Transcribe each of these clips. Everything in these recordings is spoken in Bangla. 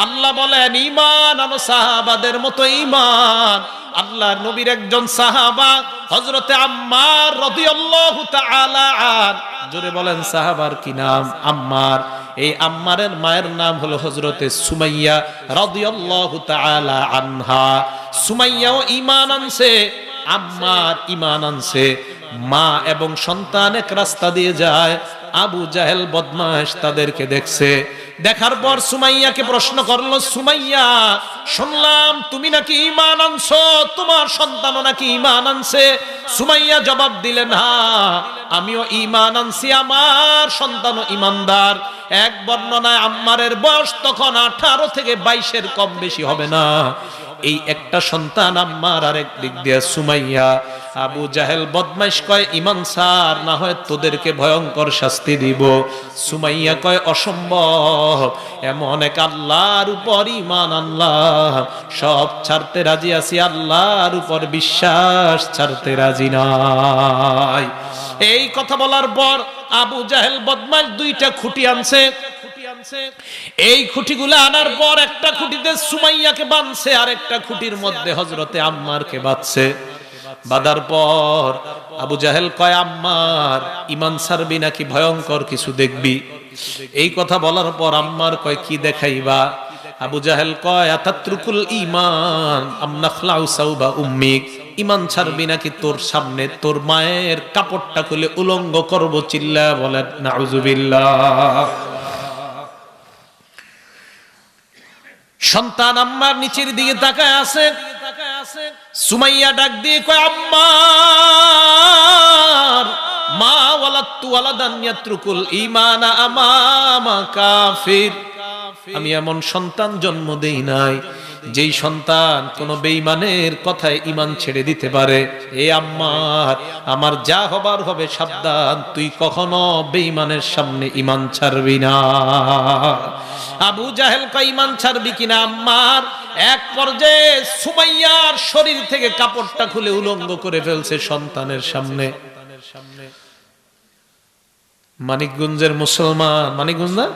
আল্লাহ বলেন ঈমান আনো সাহাবাদের মতো ঈমান। আল্লাহর নবীর একজন সাহাবা হযরতে আম্মার রাদিয়াল্লাহু তাআলা আন, জোরে বলেন সাহাবার কি নাম? আম্মার। এই আম্মারের মায়ের নাম হলো হযরতে সুমাইয়া রাদিয়াল্লাহু তাআলা আনহা। সুমাইয়াও ঈমান আনছে, আম্মার ঈমান আনছে। মা এবং সন্তান এক রাস্তা দিয়ে যায়, আবু জাহেল বদমাশ তাদেরকে দেখছে। দেখার পর সুমাইয়াকে প্রশ্ন করলো, সুমাইয়া শুনলাম তুমি নাকি ঈমান আনছো, তোমার সন্তানও নাকি ঈমান আনছে? সুমাইয়া জবাব দিলেন, হ্যাঁ আমিও ঈমান আনছি, আমার সন্তানও ঈমানদার। এক বর্ণনায় আম্মারের বয়স তখন 18 থেকে 22-এর কম বেশি হবে না। এই একটা সন্তান আম্মার, আরেক দিক দিয়ে সুমাইয়া। আবু জাহেল বদমাইশ কয়, ঈমান ছাড়, না হয় তোদেরকে ভয়ঙ্কর শাস্তি দিব। সুমাইয়া কয়, অসম্ভব, এমন এক আল্লাহর উপর ঈমান আনলাম, সব ছাড়তে রাজি আছি, আল্লাহর উপর বিশ্বাস ছাড়তে রাজি নাই। এই কথা বলার পর আবু জাহেল বদমাইশ 2টা খুঁটি আনছে। এই খুঁটিগুলো আনার পর একটা খুঁটিতে সুমাইয়াকে বাঁধছে, আর একটা খুঁটির মধ্যে হযরতে আম্মারকে বাঁধছে। বাঁধার পর আবু জাহেল কয়, আম্মার ঈমান ছাড়বি নাকি ভয়ঙ্কর কিছু দেখবি? এই কথা বলার পর আম্মার কয়, কি দেখাইবা? আবু জাহেল কয়, আতাত্রুকুল ঈমান আম নাখলাউ সাওবা উম্মিক, ঈমান ছাড়বি নাকি তোর সামনে তোর মায়ের কাপড়টা খুলে উলঙ্গ করব? চিল্লায়া বলেন নাউজুবিল্লাহ। সন্তান আম্মার নিচের দিকে তাকায় আছে। সুমাইয়া ডাক দিয়ে কয়, আম্মার মা ওয়ালাদতু ওয়ালাদান ইয়াত্রুকুল ঈমানা আমামা কাফির, আমি এমন সন্তান জন্ম দেই নাই যেই সন্তান কোন বেঈমানের কথায় ঈমান ছেড়ে দিতে পারে। এ আম্মার, আমার যা হবার হবে, সাবধান, তুই কখনো বেঈমানের সামনে ঈমান ছাড়বি না। আবু জাহেল কয়, ঈমান ছাড়বি কিনা আম্মার? এক পর্যায়ে সুমাইয়ার শরীর থেকে কাপড়টা খুলে উলঙ্গ করে ফেলছে সন্তানের সামনে। মানিকগঞ্জের মুসলমান, মানিকগঞ্জ না,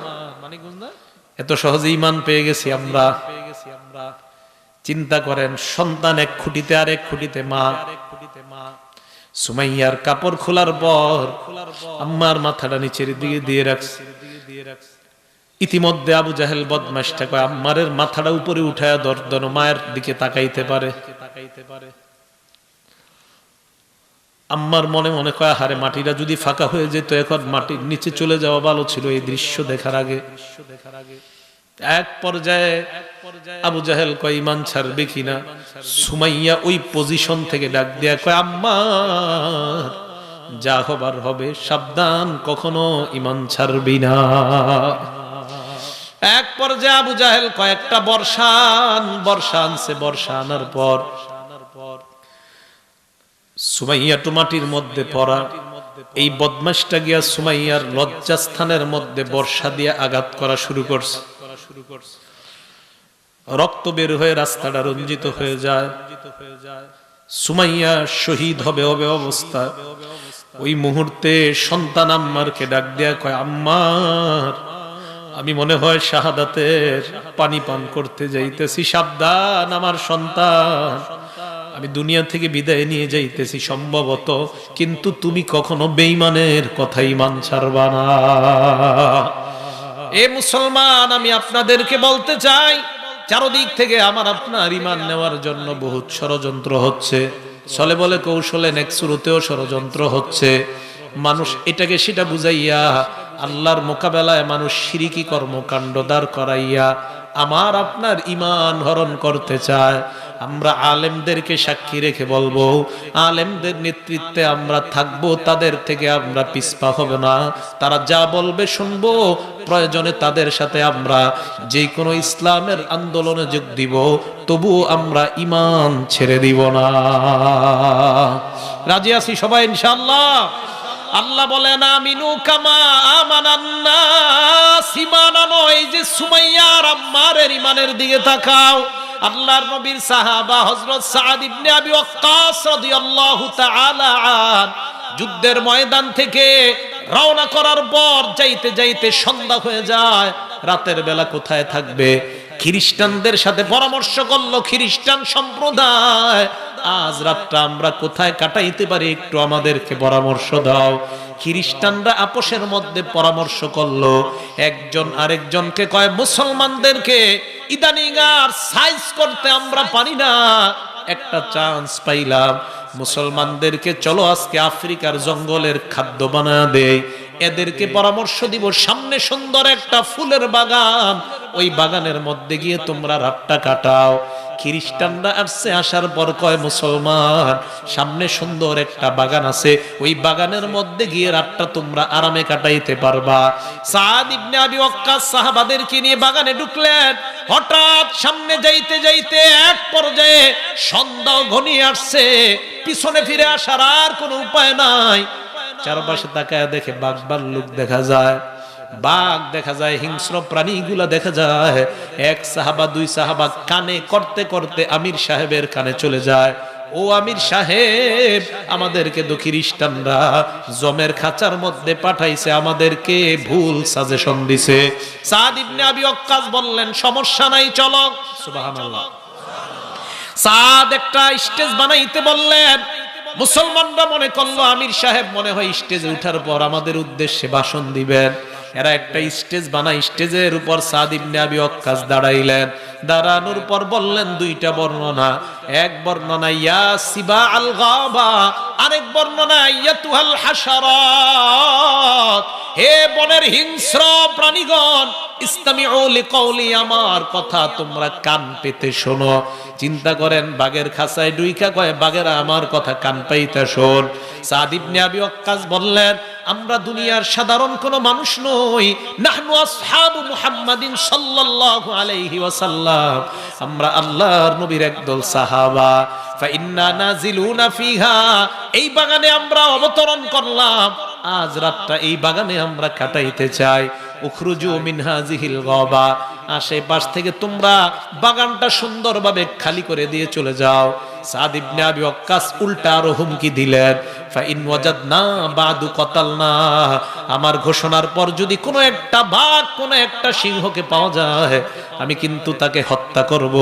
এত সহজে ঈমান পেয়ে গেছি আমরা। চিন্তা করেন, সন্তান এক খুঁটিতে আর এক খুঁটিতে মা। সুমাইয়ার কাপড় খোলার পর আম্মার মাথাটা নিচের দিকে দিয়ে রাখছে। ইতিমধ্যে আবু জাহেল বদমাশটা কয়, আম্মারের মাথাটা উপরে উঠায়া দরদর মায়ের দিকে তাকাইতে পারে। আম্মার মনে মনে কয়, হারে মাটিটা যদি ফাঁকা হয়ে যেত, এখন মাটির নিচে চলে যাওয়া ভালো ছিল এই দৃশ্য দেখার আগে। এক পর্যায়ে আবু জাহেল কয়, ঈমান ছাড়বে কিনা? সুমাইয়া ওই পজিশন থেকে ডাক দেয়া কয়, আম্মার যা হবার হবে, সাবধান, কখনো ঈমান ছাড়বি না। এক পর্যায়ে আবু জাহেল কয়েকটা বর্ষা আনছে। বর্ষা আনার পর সুমাইয়া মাটির মধ্যে পড়া। এই বদমাশটা গিয়া সুমাইয়ার লজ্জাস্থানের মধ্যে বর্ষা দিয়ে আঘাত করা শুরু করছে। রক্ত বের হয়ে রাস্তাটা রঞ্জিত হয়ে যায়। সুমাইয়া শহীদ হবে অবস্থা। ওই মুহূর্তে সন্তান আম্মারকে ডাক দেয়া কয়, আম্মার, আমি মনে হয় শাহাদাতের পানি পান করতে যাইতেছি, সাবধান আমার সন্তান, আমি দুনিয়া থেকে বিদায় নিয়ে যাইতেছি সম্ভবত, কিন্তু তুমি কখনো বেঈমানের কথা ঈমান ছাড়বা না। এ মুসলমান, আমি আপনাদেরকে বলতে চাই, চারদিক থেকে আমার আপনার ঈমান নেওয়ার জন্য বহুত ষড়যন্ত্র হচ্ছে। ছলে বলে কৌশলে নেক্সুরতেও ষড়যন্ত্র হচ্ছে। মানুষ এটাকে সেটা বুঝাইয়া আল্লাহর মোকাবেলায় মানুষ শিরকি কর্মকাণ্ড দাঁড় করাইয়া আমার আপনার ঈমান হরণ করতে চায়। আমরা আলেমদেরকে সাক্ষী রেখে বলবো, আলেমদের নেতৃত্বে আমরা থাকবো, তাদের থেকে আমরা পিছপা হব না। তারা যা বলবে শুনবো, প্রয়োজনে তাদের সাথে আমরা যে কোনো ইসলামের আন্দোলনে যোগ দিব, তবু আমরা ঈমান ছেড়ে দিব না। রাজি আছি সবাই ইনশাআল্লাহ? আল্লাহ বলেন, আমিনু কামা আমানান নাস, ঈমান আনো। এই যে সুমাইয়া আর আম্মারের ঈমানের দিকে তাকাও। আল্লাহর নবীর সাহাবা হযরত সাদ ইবনে আবি ওয়াক্কাস রাদিয়াল্লাহু তাআলা আন যুদ্ধের ময়দান থেকে রওনা করার পর যাইতে যাইতে সন্ধ্যা হয়ে যায়। রাতের বেলা কোথায় থাকবে? খ্রিস্টানদের সাথে পরামর্শ করলো, খ্রিস্টান সম্প্রদায় আজ রাতটা আমরা কোথায় কাটাইতে পারি একটু আমাদেরকে পরামর্শ দাও। খ্রিস্টানরা আপোষের মধ্যে পরামর্শ করলো, একজন আরেকজনকে কয় মুসলমানদেরকে ইদানিং আর সাইজ করতে আমরা পারি না, একটা চান্স পাইলাম, মুসলমানদেরকে চলো আজকে আফ্রিকার জঙ্গলের খাদ্য বানা দেই, এদেরকে পরামর্শ দিব সামনে সুন্দর একটা ফুলের বাগান, ওই বাগানের মধ্যে গিয়ে তোমরা রাতটা কাটাও। খ্রিস্টানরা আসছে, আসার পর কয় মুসলমান সামনে সুন্দর একটা বাগান আছে, ওই বাগানের মধ্যে গিয়ে রাতটা তোমরা আরামে কাটাইতে পারবা। সাদ ইবনে আবি ওয়াক্কাস সাহাবাদেরকে নিয়ে বাগানে ঢুকলেন। হঠাৎ সামনে যাইতে যাইতে এক পর্যায়ে সন্ধ্যা ঘনিয়ে আসছে, পিছনে ফিরে আসার আর কোনো উপায় নাই। চারপাশে তাকায় দেখে বাঘ ভাল্লুক দেখা যায়, বাঘ দেখা যায়, হিংস্র প্রাণীগুলা দেখা যায়। এক সাহাবা দুই সাহাবা কানে করতে করতে আমির সাহেবের কানে চলে যায়, ও আমির সাহেব, আমাদেরকে তো খ্রিস্টানরা জমের খাঁচার মধ্যে পাঠাইছে, আমাদেরকে ভুল সাজেশন দিছে। সাদ ইবনে আবি ওয়াক্কাস বললেন সমস্যা নাই, চলো। সুবহানাল্লাহ। সাদ একটা স্টেজ বানাইতে বললেন। মুসলমানরা মনে করলো আমির সাহেব মনে হয় স্টেজে উঠার পর আমাদের উদ্দেশ্যে ভাষণ দিবেন। এরা একটা স্টেজ বানায়, স্টেজের উপর সাদ ইবনে আবি ওয়াক্কাস দাঁড়াইলেন। দাঁড়ানোর পর বললেন দুইটা বর্ণনা, এক বর্ণনা ইয়া সিবা আল গাবা, আরেক বর্ণনা ইয়াতুহাল হাশারাত, হে বনের হিংস্র প্রাণীগণ, ইসতামিউ লিকাউলি, আমার কথা তোমরা কান পেতে শোনো। চিন্তা করেন বাঘের খাঁচায় ডুইকা কয় বাঘেরা আমার কথা কান পাইতে শোন। সাদ ইবনে আবি ওয়াক্কাস বললেন আমরা দুনিয়ার সাধারণ কোনো মানুষ নই, নাহনু আসহাবু মুহাম্মাদিন সাল্লাল্লাহু আলাইহি ওয়াসাল্লাম, আমরা আল্লাহর নবীর একদল সাহাবা। ফা ইন্না নাজিলুনা ফিহা, এই বাগানে আমরা অবতরণ করলাম, আজ রাতটা এই বাগানে আমরা কাটাইতে চাই। উখরুজু মিন হাযিহিল গাবা, আশেপাশ থেকে তোমরা বাগানটা সুন্দরভাবে খালি করে দিয়ে চলে যাও। সাদ ইবনে আবি ওয়াক্কাস উল্টা আরো হুমকি দিলেন, ফা ইন ওয়াজাদনা বাদু কতালনা, আমার ঘোষণার পর যদি কোনো একটা বাঘ কোনো একটা সিংহকে পাওয়া যায় আমি কিন্তু তাকে হত্যা করব।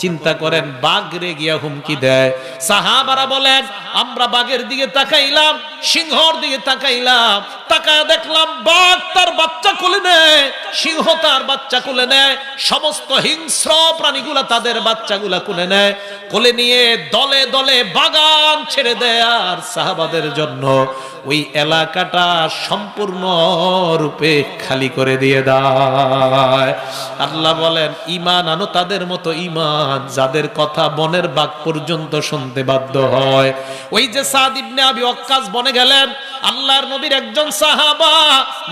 চিন্তা করেন বাঘ রে গিয়া হুমকি দেয়। সাহাবারা বলেন আমরা বাঘের দিকে তাকাইলাম, সিংহর দিকে তাকাইলাম, তাকায় দেখলাম বাঘ তার বাচ্চা কোলে নেয়, সিংহ তার বাচ্চা কোলে নেয়, সমস্ত হিংস্র প্রাণীগুলা তাদের বাচ্চাগুলা কোলে নেয়, কোলে নিয়ে দলে দলে বাগান ছেড়ে দেয়, আর সাহাবাদের জন্য ওই এলাকাটা সম্পূর্ণ রূপে খালি করে দিয়ে দেয়। আল্লাহ বলেন ঈমান আনো তাদের মতো ঈমান যাদের কথা বনের বাঘ পর্যন্ত শুনতে বাধ্য হয়। ওই যে সাদ ইবনে আবি ওয়াক্কাস বনে গেলেন, আল্লাহর নবীর একজন সাহাবা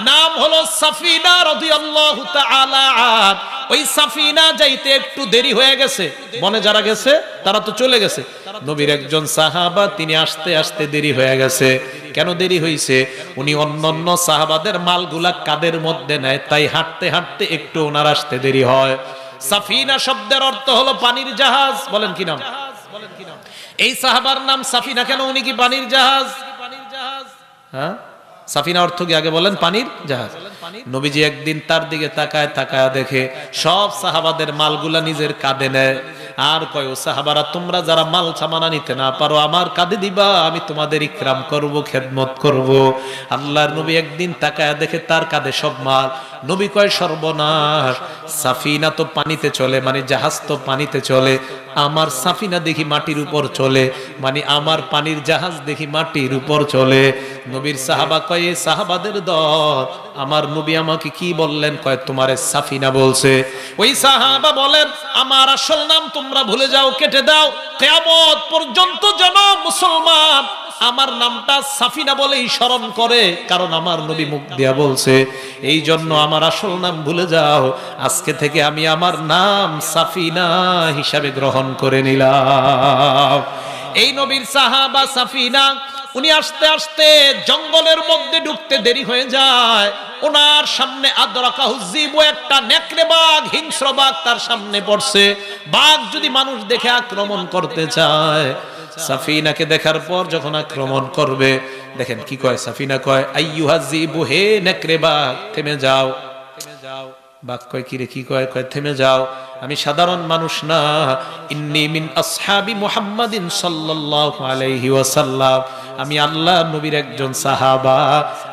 নাম হলো সাফিনা রাদিয়াল্লাহু তাআলা আন। ওই সাফিনা যাইতে একটু দেরি হয়ে গেছে, বনে যারা গেছে তারা তো চলে গেছে, নবীর একজন সাহাবা তিনি আসতে আসতে দেরি হয়ে গেছে। কেন দেরি হয়েছে? উনি অন্যান্য সাহাবাদের মালগুলা কাদের মধ্যে নেয়, তাই হাঁটতে হাঁটতে একটু ওনার আসতে দেরি হয়। সাফিনা শব্দের অর্থ হলো পানির জাহাজ। বলেন কি নাম? এই সাহাবার নাম সাফিনা কেন? উনি কি পানির জাহাজ? হ্যাঁ, সাফিনা অর্থ কি আগে বলেন? পানির জাহাজ। নবীজি একদিন তার দিকে তাকায় তাকায় দেখে সব সাহাবাদের মালগুলা নিজের কাঁধে নেয়, আর কয় ও সাহাবারা তোমরা যারা মাল সামানা নিতে না পারো আমার কাঁধে দিবা, আমি তোমাদের ইকরাম করব, খেদমত করব। আল্লাহর নবী একদিন তাকায় দেখে তার কাঁধে সব মাল। নবী কয় সর্বনাশ, সাফিনা তো পানিতে চলে, মানে জাহাজ তো পানিতে চলে, আমার সাফিনা দেখি মাটির উপর চলে, মানে আমার পানির জাহাজ দেখি মাটির উপর চলে। নবীর সাহাবা কয় সাহাবাদের দল, আমার নবী আমাকে কি বললেন? কয় তোমারে সাফিনা বলছে। ওই সাহাবা বলেন আমার আসল নাম তোমরা ভুলে যাও, কেটে দাও, কিয়ামত পর্যন্ত যেন মুসলমান আমার নামটা সাফিনা বলেই স্মরণ করে, কারণ আমার নবী মুখ দিয়া বলছে, এই জন্য আমার আসল নাম ভুলে যাও, আজকে থেকে আমি আমার নাম সাফিনা হিসাবে গ্রহণ করে নিলাম। এই নবীর সাহাবা সাফিনা, উনি আস্তে আস্তে জঙ্গলের মধ্যে ঢুকতে দেরি হয়ে যায়। ওনার সামনে আদরাকাহুজ্জিবু, একটা নেকড়ে বাঘ, হিংস্র বাঘ তার সামনে পড়ছে। বাঘ যদি মানুষ দেখে আক্রমণ করতে চায়, সাফিনাকে দেখার পর যখন আক্রমণ করবে, দেখেন কি কয় সাফিনা, কয় আইয়ুহাজ্জিবু, হে নেকড়ে বাঘ থেমে যাও। বাঘ কয় কি রে, কি কয়? কয় থেমে যাও। আমি সাধারণ মানুষ না। ইন্নী মিন আসহাবি মুহাম্মাদিন সাল্লাল্লাহু আলাইহি ওয়াসাল্লাম, আমি আল্লাহর নবীর একজন সাহাবা।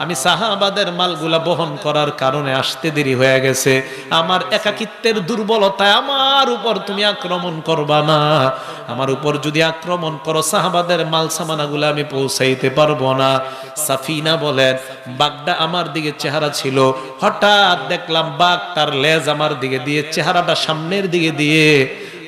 আমি সাহাবাদের মালগুলা বহন করার কারণে আসতে দেরি হয়ে গেছে। আমার একাকিত্বের দুর্বলতায় আমার উপর তুমি আক্রমণ করবা না। আমার উপর যদি আক্রমণ করো, সাহাবাদের মাল সামানাগুলো আমি পৌঁছাইতে পারবো না। সাফিনা বলেন, বাঘটা আমার দিকে চেহারা ছিল, হঠাৎ দেখলাম বাঘ তার লেজ আমার দিকে দিয়ে, চেহারাটা সামনের দিকে দিয়ে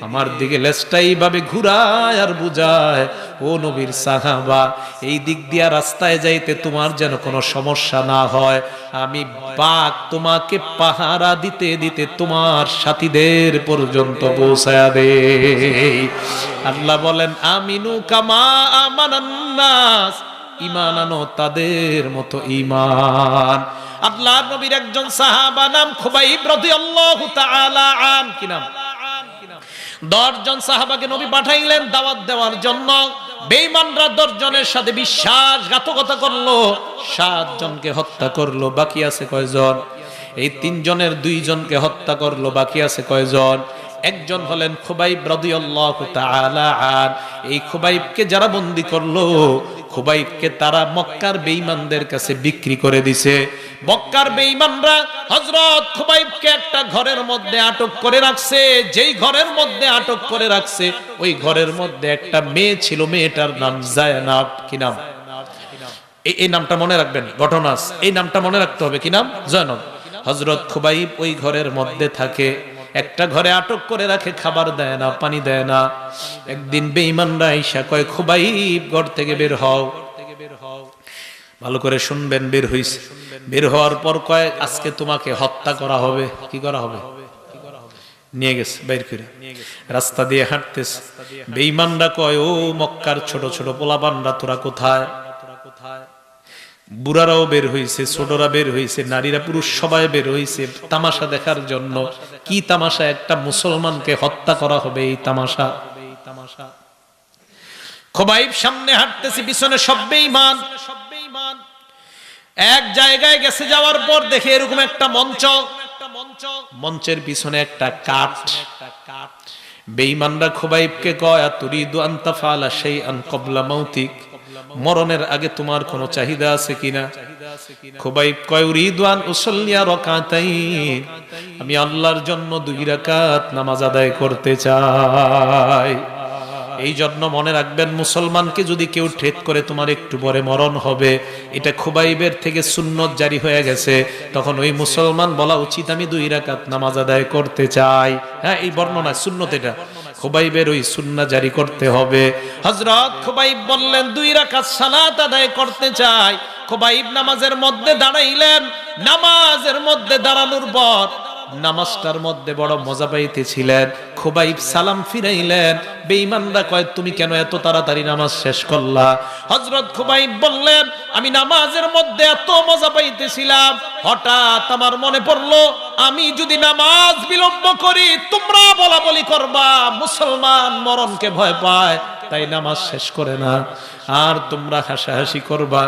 আমার দিকে লেজটা এইভাবে ঘুরায় আর বুঝায়, ও নবীর সাহাবা, এই দিক দিয়া রাস্তায় যাইতে তোমার যেন কোনো সমস্যা না হয়। আমি বাঘ তোমাকে পাহারা দিতে দিতে তোমার সাথীদের পর্যন্ত পৌঁছায়া দে। আল্লাহ বলেন, আমিনু কামা আমানান নাস, ঈমান আনো তাদের মতো ঈমান। আল্লাহর নবীর একজন সাহাবা নাম খুবাইব রাদিয়াল্লাহু তাআলা আন, কি নাম? 10 জন সাহাবাকে নবী পাঠাইলেন দাওয়াত দেওয়ার জন্য। বেঈমানরা 10 জনের সাথে বিশ্বাসঘাতকতা করলো, 7 জনকে হত্যা করলো, বাকি আছে কয়জন? এই 3 জনের 2 জনকে হত্যা করলো, বাকি আছে কয়জন? একজন হলেন খুবাইব রাদিয়াল্লাহু তাআলা আন। এই খুবাইবকে যারা বন্দী করলো, খুবাইবকে তারা মক্কার বেঈমানদের কাছে বিক্রি করে দিছে। মক্কার বেঈমানরা হযরত খুবাইবকে একটা ঘরের মধ্যে আটক করে রাখছে। যেই ঘরের মধ্যে আটক করে রাখছে, ওই ঘরের মধ্যে একটা মেয়ে ছিল, মেয়েটার নাম জায়নাব। কি নাম? এই নামটা মনে রাখবেন, ঘটনা আছে, এই নামটা মনে রাখতে হবে। কি নাম? জয়নব। হযরত খুবাইব ওই ঘরের মধ্যে থাকে, একটা ঘরে আটক করে রাখে, খাবার দেয় না, পানি দেয় না। একদিন বেঈমানরা আইসা কয়, খুবাইব ঘর থেকে বের হও। ভালো করে শুনবেন, বের হইছে। বের হওয়ার পর কয়, আজকে তোমাকে হত্যা করা হবে। কি করা হবে? নিয়ে গেছে বাইর করে, রাস্তা দিয়ে হাঁটতেছে। বেঈমানরা কয়, ও মক্কার ছোট ছোট পোলাপানরা, তোরা কোথায়? বুড়ারাও বের হইছে, ছোটরা বের হইছে, নারীরা পুরুষ সবাই বের হইছে তামাশা দেখার জন্য। কি তামাশা? একটা মুসলমানকে হত্যা করা হবে, এই তামাশা। খুবাইব সামনে হাঁটতেছে, পিছনে সব বেঈমান। এক জায়গায় গেছে, যাওয়ার পর দেখে এরকম একটা মঞ্চ, মঞ্চের পিছনে একটা কাঠ। বেঈমানরা খুবাইবকে কয়, তুরিদু আন তাফআলা শাইআন ক্বাবলা মাউতিক, মরণের আগে তোমার কোনো চাহিদা আছে কিনা? খুবাইব কয়, উরিদু আন উসাল্লিয়া রাকাতাইন, আমি আল্লাহর জন্য 2 রাকাত নামাজ আদায় করতে চাই। এই জন্য মনে রাখবেন, মুসলমানকে যদি কেউ ঠেট করে তোমার একটু পরে মরণ হবে, এটা খুবাইবের থেকে সুন্নত জারি হয়ে গেছে, তখন ওই মুসলমান বলা উচিত, আমি 2 রাকাত নামাজ আদায় করতে চাই। হ্যাঁ, এই বর্ণনা সুন্নত, এটা খুবাইবের ওই সুন্নাহ জারি করতে হবে। হযরত খুবাইব বললেন, 2 রাকাত সালাত আদায় করতে চাই। খুবাইব নামাজের মধ্যে দাঁড়াইলেন। নামাজের মধ্যে দাঁড়ানোর পর নামাজটার মধ্যে বড় মজা পাইতেছিলেন। খুবাইব সালাম ফিরাইলেন। বেঈমানরা কয়, তুমি কেন এত তাড়াতাড়ি নামাজ শেষ করলা? হযরত খুবাইব বললেন, আমি নামাজের মধ্যে এত মজা পাইতেছিলাম, হঠাৎ আমার মনে পড়লো, আমি যদি নামাজ বিলম্ব করি, তোমরা বলা বলি করবা মুসলমান মরণকে ভয় পায়, তাই নামাজ শেষ করে না, আর তোমরা হাসাহাসি করবা।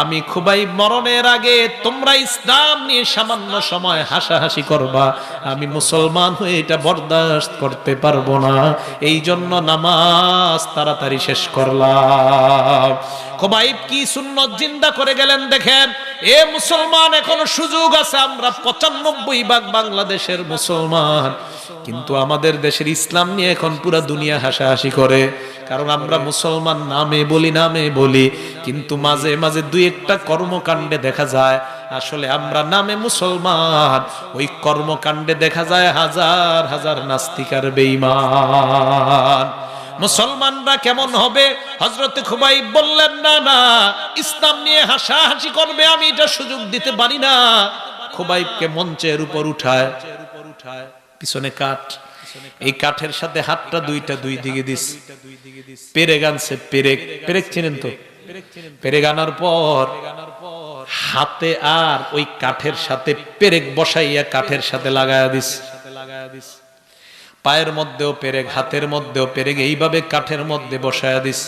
আমি খুবাইব মরণের আগে তোমরা ইসলাম নিয়ে সামান্য সময় হাসাহাসি করবা, আমি মুসলমান হয়ে এটা বরদাস্ত করতে পারবো না। এই জন্য নামাজ তাড়াতাড়ি শেষ করলাম। খুবাইব কি সুন্নত জিন্দা করে গেলেন দেখেন। এ মুসলমান, এখনো সুযোগ আছে। আমরা 95% বাংলাদেশের মুসলমান, কিন্তু আমাদের দেশের ইসলাম নিয়ে এখন পুরা দুনিয়া হাসাহাসি করে। কারণ আমরা মুসলমান নামে বলি, কিন্তু মাঝে মাঝে 2-1টা কর্মকাণ্ডে দেখা যায় আসলে আমরা নামে মুসলমান, ওই কর্মকাণ্ডে দেখা যায় হাজার হাজার নাস্তিক আর বেঈমান। মুসলমানরা কেমন হবে? হযরত খুবাইব বললেন, না না, ইসলাম নিয়ে হাসাহাসি করবে, আমি এটা সুযোগ দিতে পারি না। খুবাইবকে মঞ্চের উপর উঠায়, পিছনে কাঠ, এই কাঠের সাথে হাতটা 2টা 2 দিকে দিস, পেরেক আনছে। পেরেক চিনেন তো? পেরেক আনার পর হাতে আর ওই কাঠের সাথে পেরেক বসাইয়া কাঠের সাথে লাগায়া দিস। পায়ের মধ্যেও পেরেক, হাতের মধ্যেও পেরেক, এইভাবে কাঠের মধ্যে বসায়া দিস।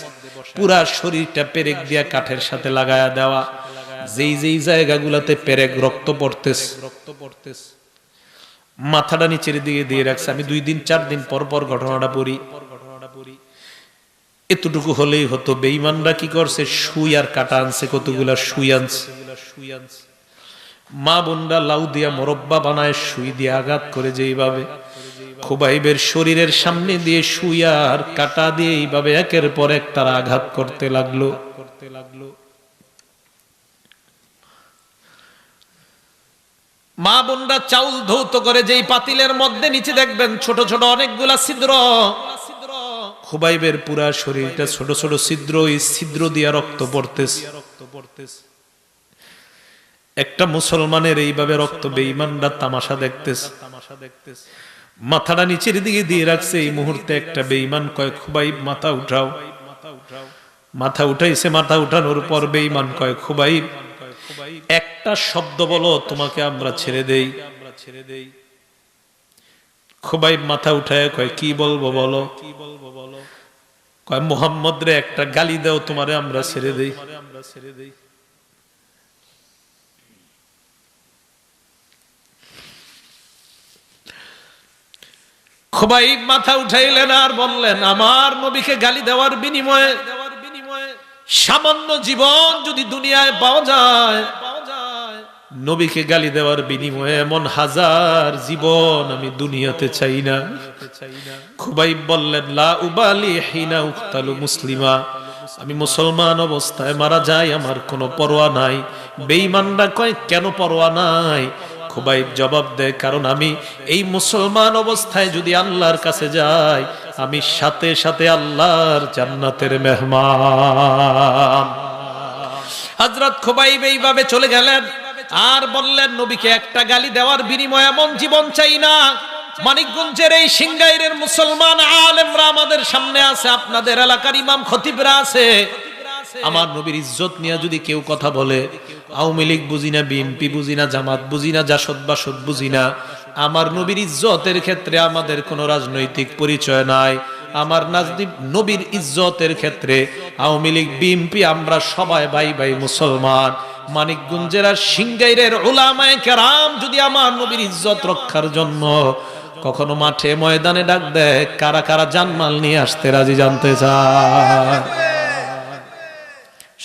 পুরা শরীরটা পেরেক দিয়া কাঠের সাথে লাগায়া দেওয়া। যেই যেই জায়গাগুলোতে পেরেক রক্ত পড়তেছে, মাথাটা নিচের দিকে দিয়ে রাখছে। আমি 2 দিন 4 দিন পর পর ঘটনাটা পড়ি। এতটুকু হলেই হতো। বেঈমানরা কি করছে, সুই আর কাটা আনছে, কতগুলা সুই আনছে। মা বোনরা লাউ দিয়া মোরব্বা বানায় সুই দিয়ে আঘাত করে যেইভাবে, খুবাইবের শরীরের সামনে দিয়ে সুই আর কাটা দিয়ে এইভাবে একের পর এক তারা আঘাত করতে লাগলো। মা বোনরা চাউল ধৌত করে যেই পাতিলের মধ্যে নিচে দেখবেন ছোট ছোট অনেকগুলা ছিদ্র, খুবাইবের পুরা শরীরটা ছোট ছোট ছিদ্র, এই ছিদ্র দিয়া রক্ত পড়তেছে। একটা মুসলমানের এইভাবে রক্ত বেঈমানরা তামাশা দেখতেছে। মাথাটা নিচের দিকে দিয়ে রাখছে। এই মুহূর্তে একটা বেঈমান কয়, খুবাইব মাথা উঠাও। মাথা উঠাইছে। মাথা উঠানোর পর বেঈমান কয়, খুবাইব একটা শব্দ বলো, তোমাকে আমরা ছেড়ে দেই। খুবাইব মাথা উঠায় কয়, কি বলবো বলো? কয়, মুহাম্মদ রে একটা গালি দাও, তোমারে আমরা ছেড়ে দেই। খুবাইব মাথা উঠাইলেন আর বললেন, আমার নবীকে গালি দেওয়ার বিনিময়ে সামান্য জীবন যদি দুনিয়ায় পাওয়া যায়, নবীকে গালি দেওয়ার বিনিময়ে এমন 1000 জীবন আমি দুনিয়াতে চাই না। খুবাইব বললেন, লা উবালি হিনা উক্তালু মুসলিমা, আমি মুসলমান অবস্থায় মারা যাই, আমার কোনো পরোয়া নাই। বেঈমানরা কয়, কেন পরোয়া নাই? খুবাইব জবাব দেয়, কারণ আমি এই মুসলমান অবস্থায় যদি আল্লাহর কাছে যাই, আমি সাথে সাথে আল্লাহর জান্নাতের মেহমান। হযরত খুবাইব এইভাবে চলে গেলেন আর বললেন, নবীকে একটা গালি দেওয়ার বিনিময়ে এমন জীবন চাই না। মানিকগঞ্জের এই সিংগাইরের মুসলমান আলেমরা আমাদের সামনে আছে, আপনাদের এলাকার ইমাম খতিবরা আছে। আমার নবীর ইজ্জত নিয়ে যদি কেউ কথা বলে, আওয়ামী লীগ বুঝি না, বিএনপি বুঝি না, জামাত বুঝি না, জাসদ বাসদ বুঝি না, আমার নবীর ইজ্জতের ক্ষেত্রে আমাদের কোনো রাজনৈতিক পরিচয় নাই। আমার নবীর ইজ্জতের ক্ষেত্রে আওয়ামী লীগ বিএনপি আমরা সবাই ভাই ভাই মুসলমান। মানিকগঞ্জের আর সিংগাইরের উলামায়ে কেরাম যদি আমার নবীর ইজ্জত রক্ষার জন্য কখনো মাঠে ময়দানে ডাক দেয়, কারা কারা জানমাল নিয়ে আসতে রাজি জানতে চায়?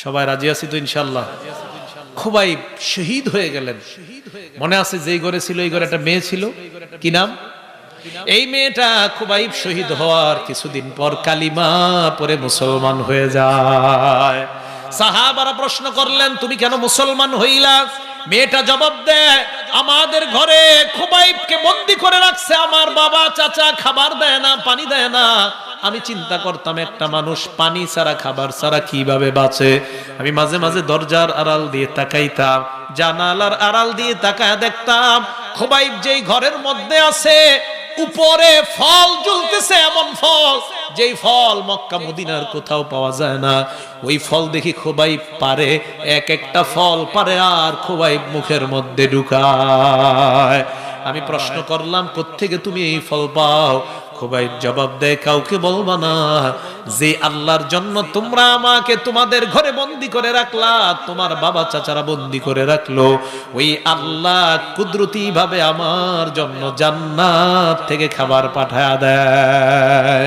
সবাই রাজি আছি তো ইনশাআল্লাহ? খুবাইব শহীদ হয়ে গেলেন। মনে আছে যেই ঘরে ছিল, এই ঘরে একটা মেয়ে ছিল, কি নাম? এই মেয়েটা খুবাইব শহীদ হওয়ার কিছুদিন পর কালিমা পড়ে মুসলমান হয়ে যায়। সাহাবারা প্রশ্ন করলেন, তুমি কেন মুসলমান হইলা? মেয়েটা জবাব দেয়, আমাদের ঘরে খুবাইবকে বন্দী করে রাখছে, আমার বাবা চাচা খাবার দেয় না, পানি দেয় না। আমি চিন্তা করতাম, একটা মানুষ পানি ছাড়া খাবার ছাড়া কিভাবে বাঁচে। আমি মাঝে মাঝে দরজার আড়াল দিয়ে তাকাইতাম, জানালার আড়াল দিয়ে তাকায় দেখতাম খুবাইব যেই ঘরের মধ্যে আছে উপরে ফল ঝুলতেছে, এমন ফল যেই ফল মক্কা মদিনার কোথাও পাওয়া যায় না। ওই ফল দেখি খুবাইব পারে, এক একটা ফল পারে আর খুবাইব মুখের মধ্যে ঢুকায়। আমি প্রশ্ন করলাম, কোত্থেকে তুমি এই ফল পাও? খুবাইব জবাব দেয়, কাউকে বলবা না। যে আল্লাহর জন্য তোমরা আমাকে তোমাদের ঘরে বন্দী করে রাখলা, তোমার বাবা চাচারা বন্দী করে রাখলো, ওই আল্লাহ কুদরতি ভাবে আমার জন্য জান্নাত থেকে খাবার পাঠায়া দেয়।